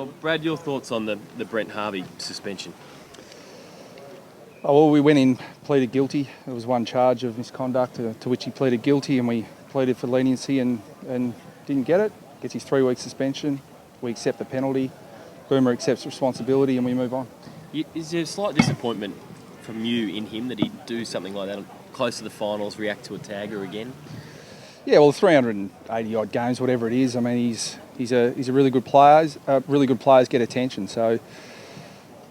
Well, Brad, your thoughts on the Brent Harvey suspension? Oh, well, we went in, pleaded guilty. There was one charge of misconduct to which he pleaded guilty, and we pleaded for leniency and didn't get it. Gets his 3-week suspension. We accept the penalty. Boomer accepts responsibility, and we move on. Is there a slight disappointment from you in him that he'd do something like that close to the finals, react to a tagger again? Yeah, well, 380 odd games, whatever it is. I mean, he's a really good player. Really good players get attention. So,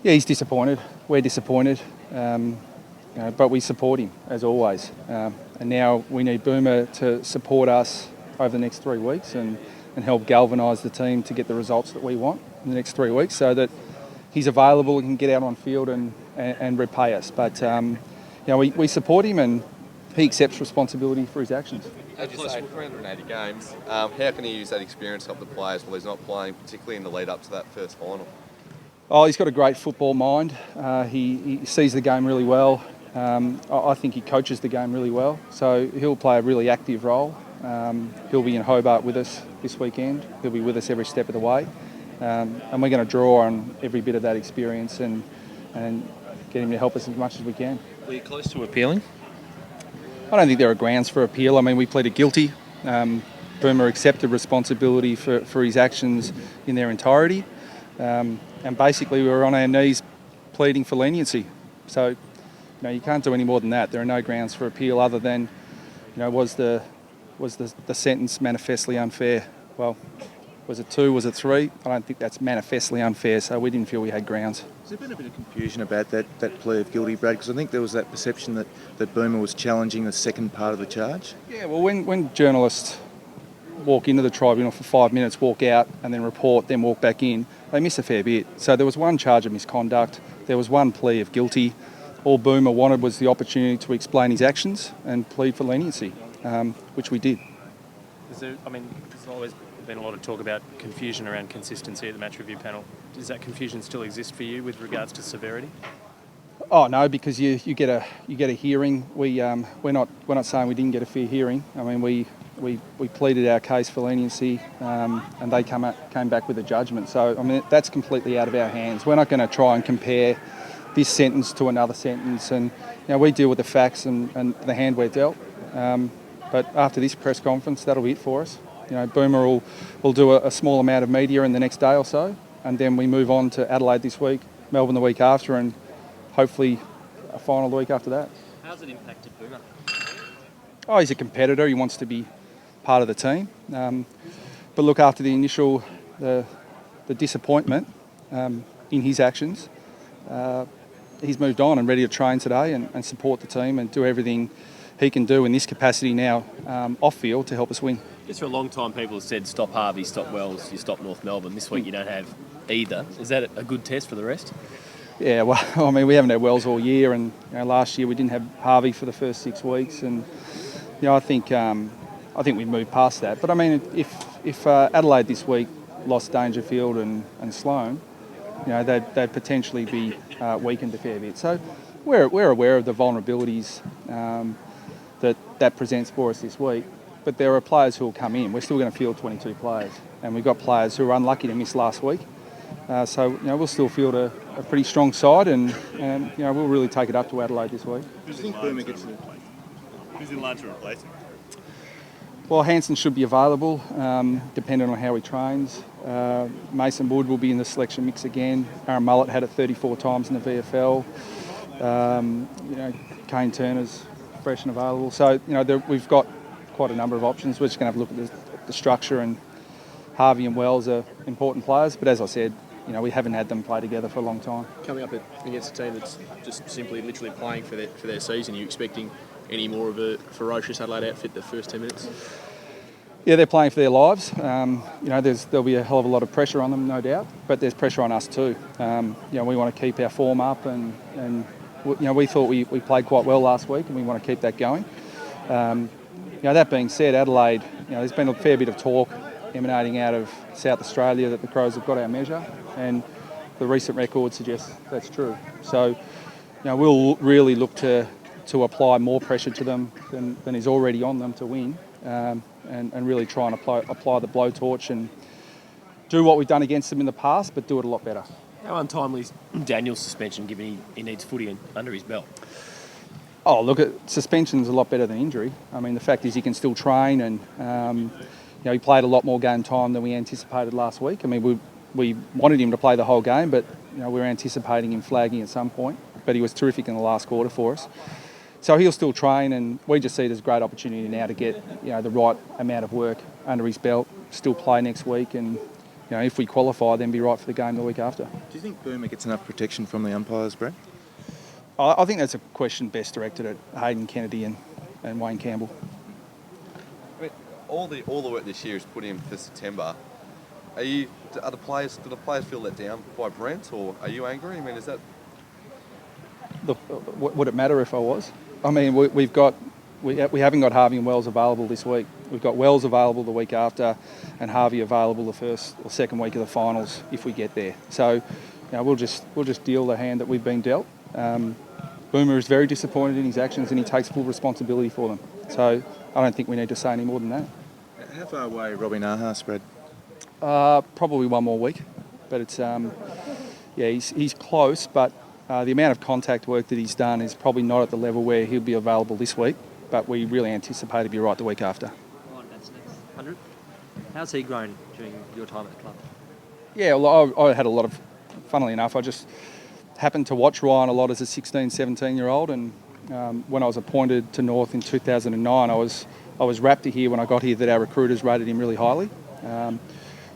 yeah, he's disappointed. We're disappointed. But we support him as always. And now we need Boomer to support us over the next 3 weeks and help galvanise the team to get the results that we want in the next 3 weeks, so that he's available and can get out on field and repay us. But we support him, and he accepts responsibility for his actions. As you say, 380 games, how can he use that experience to help the players while he's not playing, particularly in the lead up to that first final? Oh, he's got a great football mind. He sees the game really well. I think he coaches the game really well. So he'll play a really active role. He'll be in Hobart with us this weekend. He'll be with us every step of the way. And we're going to draw on every bit of that experience and get him to help us as much as we can. Were you close to appealing? I don't think there are grounds for appeal. I mean, we pleaded guilty. Boomer accepted responsibility for his actions in their entirety. And basically we were on our knees pleading for leniency. So, you can't do any more than that. There are no grounds for appeal other than, was the sentence manifestly unfair? Well, was it 2? Was it 3? I don't think that's manifestly unfair, so we didn't feel we had grounds. Has there been a bit of confusion about that plea of guilty, Brad? Because I think there was that perception that Boomer was challenging the second part of the charge. Yeah, well, when journalists walk into the tribunal for 5 minutes, walk out and then report, then walk back in, they miss a fair bit. So there was one charge of misconduct, there was one plea of guilty. All Boomer wanted was the opportunity to explain his actions and plead for leniency, which we did. There's always been a lot of talk about confusion around consistency at the match review panel. Does that confusion still exist for you with regards to severity? Oh no, because you get a hearing. We're not saying we didn't get a fair hearing. I mean, we pleaded our case for leniency, and they came back with a judgment. So I mean, that's completely out of our hands. We're not going to try and compare this sentence to another sentence, and we deal with the facts and the hand we're dealt. But after this press conference, that'll be it for us. Boomer will do a small amount of media in the next day or so, and then we move on to Adelaide this week, Melbourne the week after, and hopefully a final the week after that. How's it impacted Boomer? Oh, he's a competitor. He wants to be part of the team. But look, after the initial the disappointment in his actions, he's moved on and ready to train today and support the team and do everything he can do in this capacity now off field to help us win. Just for a long time, people have said stop Harvey, stop Wells, you stop North Melbourne. This week you don't have either. Is that a good test for the rest? Yeah, well, I mean, we haven't had Wells all year, and last year we didn't have Harvey for the first 6 weeks, and I think we've moved past that. But I mean, if Adelaide this week lost Dangerfield and Sloane, they'd potentially be weakened a fair bit. So we're aware of the vulnerabilities that presents for us this week. But there are players who will come in. We're still going to field 22 players, and we've got players who are unlucky to miss last week. So we'll still field a pretty strong side, and we'll really take it up to Adelaide this week. Do you think Boomer gets the... Who's in line to replace him? Well, Hansen should be available, depending on how he trains. Mason Wood will be in the selection mix again. Aaron Mullett had it 34 times in the VFL. Kane Turner's fresh and available. So we've got quite a number of options. We're just going to have to look at the structure, and Harvey and Wells are important players. But as I said, we haven't had them play together for a long time. Coming up against a team that's just simply literally playing for their season, are you expecting any more of a ferocious Adelaide outfit the first 10 minutes? Yeah, they're playing for their lives. There'll be a hell of a lot of pressure on them, no doubt, but there's pressure on us too. We want to keep our form up, and we thought we played quite well last week, and we want to keep that going. That being said, Adelaide, there's been a fair bit of talk emanating out of South Australia that the Crows have got our measure, and the recent record suggests that's true. So, we'll really look to apply more pressure to them than is already on them to win, and really try and apply the blowtorch and do what we've done against them in the past, but do it a lot better. How untimely is Daniel's suspension, given he needs footy under his belt? Oh, look, suspension's a lot better than injury. I mean, the fact is he can still train, and he played a lot more game time than we anticipated last week. I mean, we wanted him to play the whole game, but we were anticipating him flagging at some point. But he was terrific in the last quarter for us. So he'll still train, and we just see it as a great opportunity now to get the right amount of work under his belt, still play next week, and if we qualify, then be right for the game the week after. Do you think Boomer gets enough protection from the umpires, Brent? I think that's a question best directed at Hayden Kennedy and Wayne Campbell. I mean, all the work this year is put in for September. Do the players feel let down by Brent, or are you angry? I mean, is that... Look, would it matter if I was? I mean, we haven't got Harvey and Wells available this week. We've got Wells available the week after, and Harvey available the first or second week of the finals if we get there. So, we'll just deal the hand that we've been dealt. Boomer is very disappointed in his actions, and he takes full responsibility for them. So, I don't think we need to say any more than that. How far away Robbie Naha spread? Probably one more week, but it's he's close, but the amount of contact work that he's done is probably not at the level where he'll be available this week, but we really anticipate he'll be right the week after. Ryan Bastinac, 100. How's he grown during your time at the club? Yeah, well, I had a lot of, funnily enough, I just happened to watch Ryan a lot as a 16, 17-year-old, and when I was appointed to North in 2009, I was rapt to hear when I got here that our recruiters rated him really highly.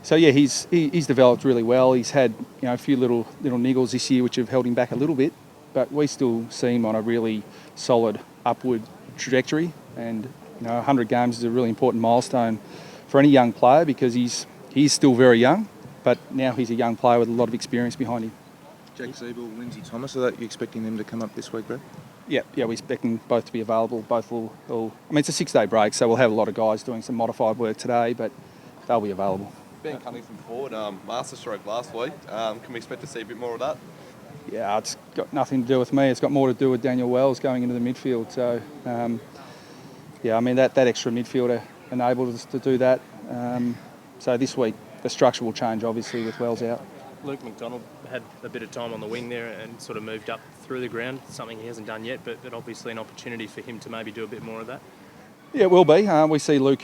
So yeah, he's developed really well. He's had a few little niggles this year which have held him back a little bit, but we still see him on a really solid upward trajectory. And 100 games is a really important milestone for any young player because he's still very young, but now he's a young player with a lot of experience behind him. Jake Siebel, Lindsay Thomas, are you expecting them to come up this week, Brett? Yeah, we're expecting both to be available. Both will. I mean, it's a 6-day break, so we'll have a lot of guys doing some modified work today, but they'll be available. Ben Cunnington forward, master stroke last week. Can we expect to see a bit more of that? Yeah, it's got nothing to do with me. It's got more to do with Daniel Wells going into the midfield. So, I mean, that extra midfielder enabled us to do that. So this week, the structure will change, obviously, with Wells out. Luke McDonald had a bit of time on the wing there and sort of moved up through the ground, something he hasn't done yet, but obviously an opportunity for him to maybe do a bit more of that. Yeah, it will be. We see Luke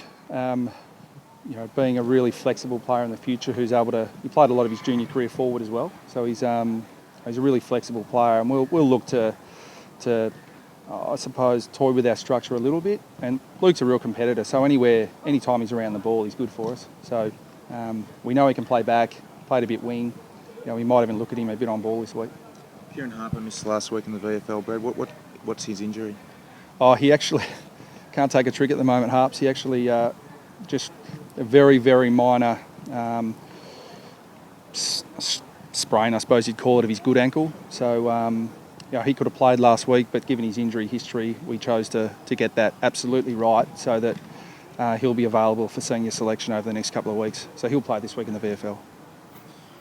being a really flexible player in the future who's able to... He played a lot of his junior career forward as well, so he's a really flexible player, and we'll look to I suppose, toy with our structure a little bit. And Luke's a real competitor, so anytime he's around the ball, he's good for us. So we know he can play back, played a bit wing. We might even look at him a bit on ball this week. Kieran Harper missed last week in the VFL, Brad. What's his injury? Oh, he actually can't take a trick at the moment, Harps. He actually just a very, very minor sprain, I suppose you'd call it, of his good ankle. So he could have played last week, but given his injury history, we chose to get that absolutely right so that he'll be available for senior selection over the next couple of weeks. So he'll play this week in the VFL.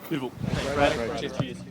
Beautiful. Thanks, Brad. Cheers.